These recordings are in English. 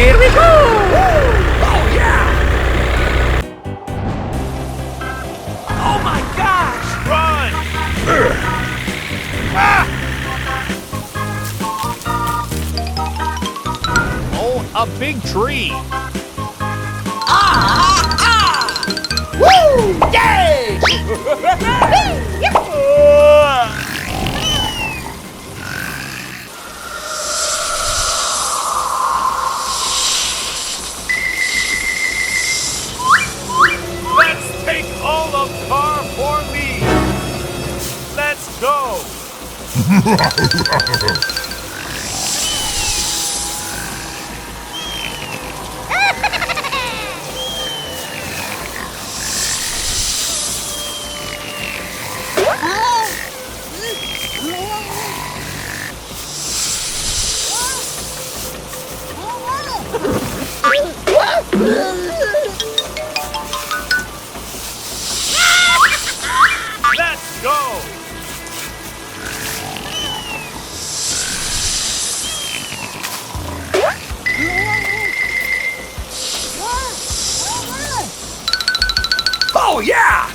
Here we go! Oh yeah! Oh my gosh! Run! Ah! Oh, a big tree! Woo! Yay! Let's take all the car for me! Let's go! Let's go! Oh yeah!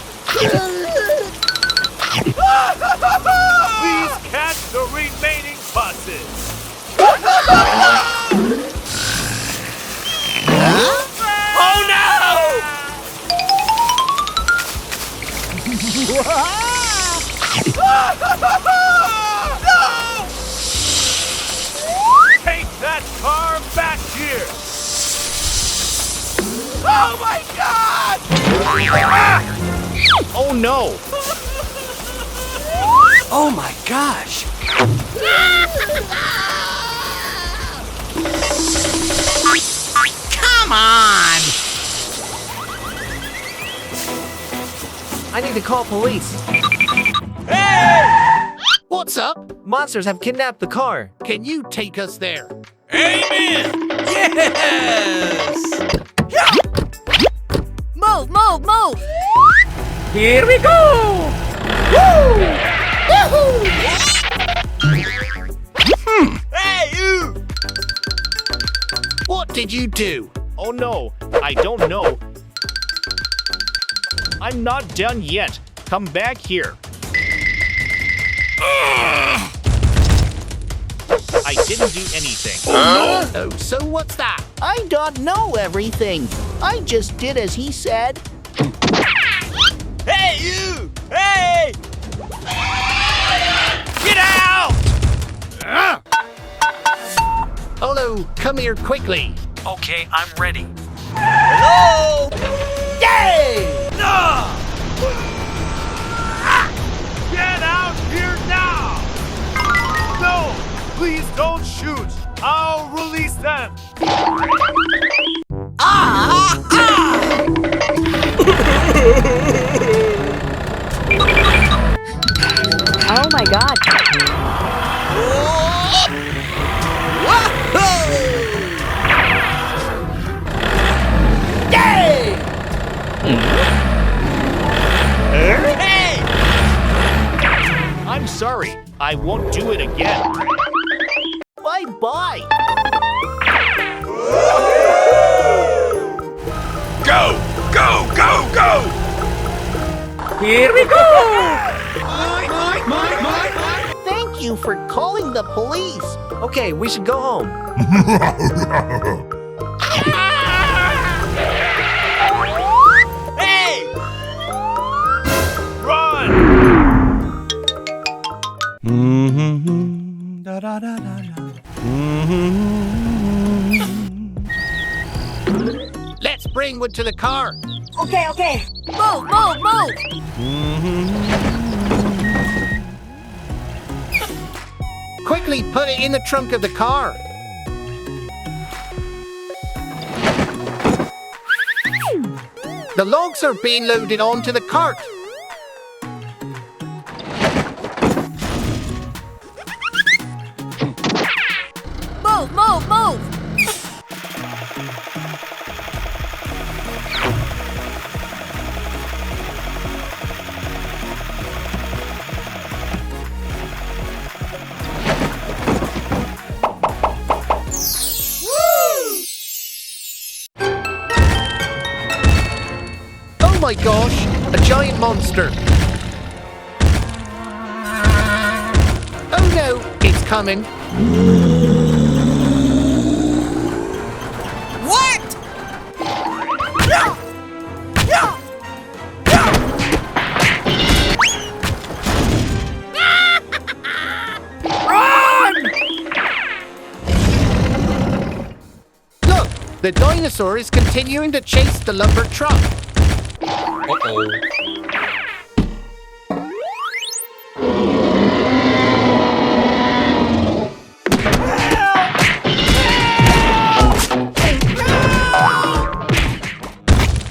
Please catch the remaining buses! Oh no! Take that car back here! Oh my god! Oh no! Oh my gosh! Come on! I need to call police. Hey! What's up? Monsters have kidnapped the car. Can you take us there? Amen! Yes! Move, move, move! Here we go! Woo! Woohoo! Hey, you! What did you do? Oh no, I don't know. I'm not done yet. Come back here. I didn't do anything. Oh, so what's that? I don't know everything. I just did as he said. Hey, you! Hey! Get out! Olo, come here quickly. Okay, I'm ready. Hello! Yay! Get out here now! No! Please don't shoot! I'll release them! Oh my god. Yay! Hey! I'm sorry. I won't do it again. Bye-bye. Go! Go! Go! Go! Here we go! Thank you for calling the police. Okay, we should go home. Hey! Run! Let's bring Wood to the car. Okay, okay. Move, move, move. Quickly put it in the trunk of the car. The logs are being loaded onto the cart. Move, move, move. my gosh! A giant monster! Oh no! It's coming! What? Look! The dinosaur is continuing to chase the lumber truck. Uh-oh.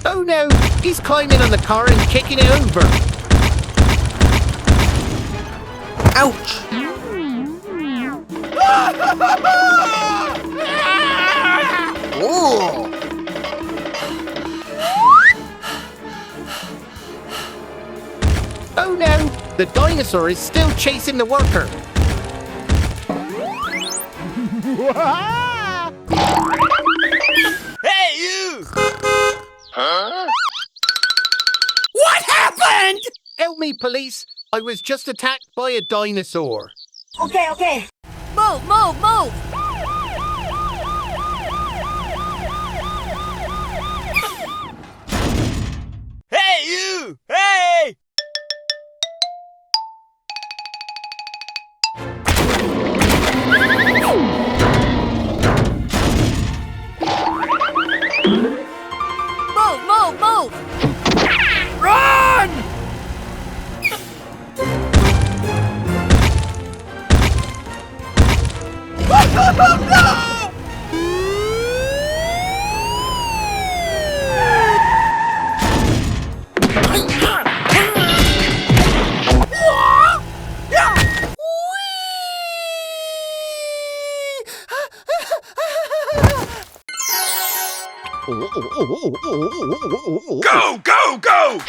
Oh no! He's climbing on the car and kicking it over. Ouch! Ooh. Oh no! The dinosaur is still chasing the worker. Hey, you! What happened? Help me, police! I was just attacked by a dinosaur. Okay, okay. Move, move, move! Hey, you! Hey! Move, move, move! Run! Go, go, go!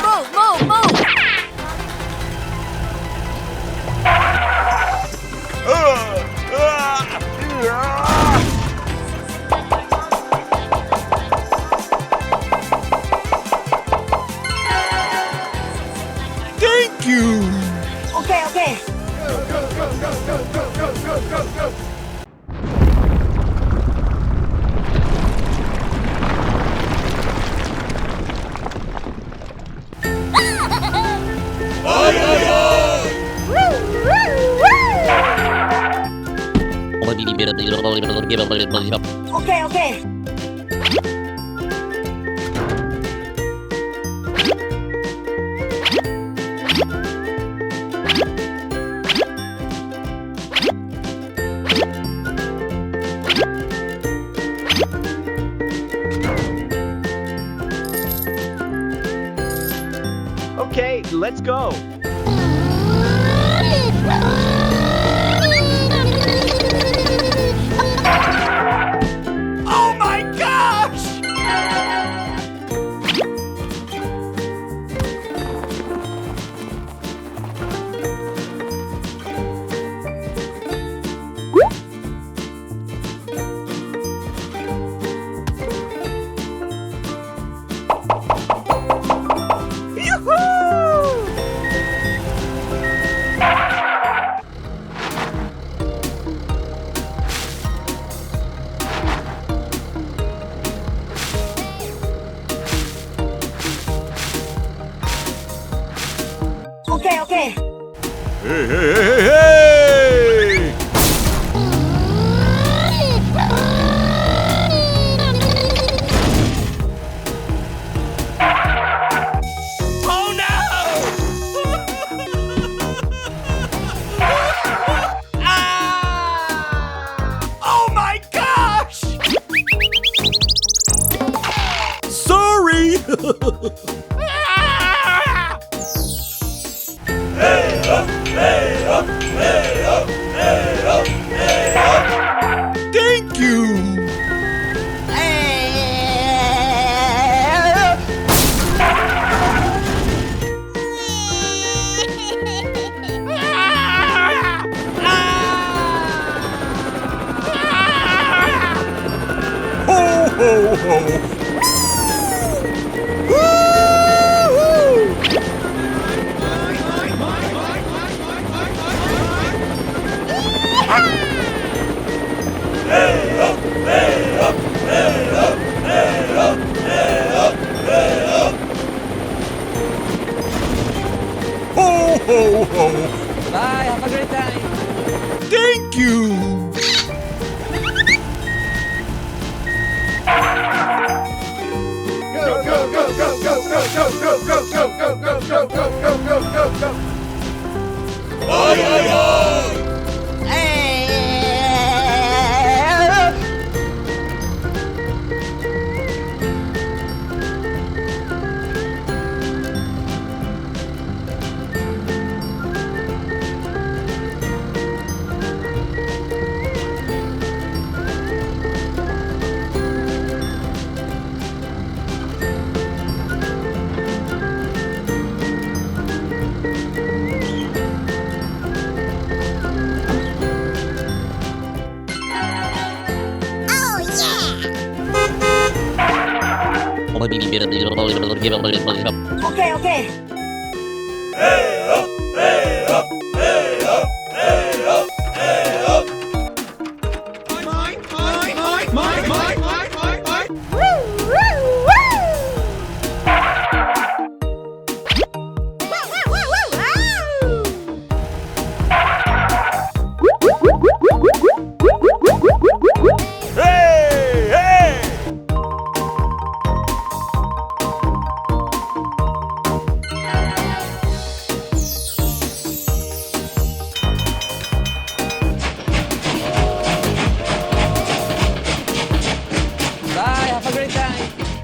Move, move, move! Thank you! Okay, okay. Okay, okay. Okay, let's go. Oh my gosh! Okay, okay. Hey, hey, hey, hey, hey! Oh no! Ah! Oh my gosh! Sorry! Ah! Hey, Ho, ho, ho! Bye, have a great time. Thank you! Okay, okay. Hey!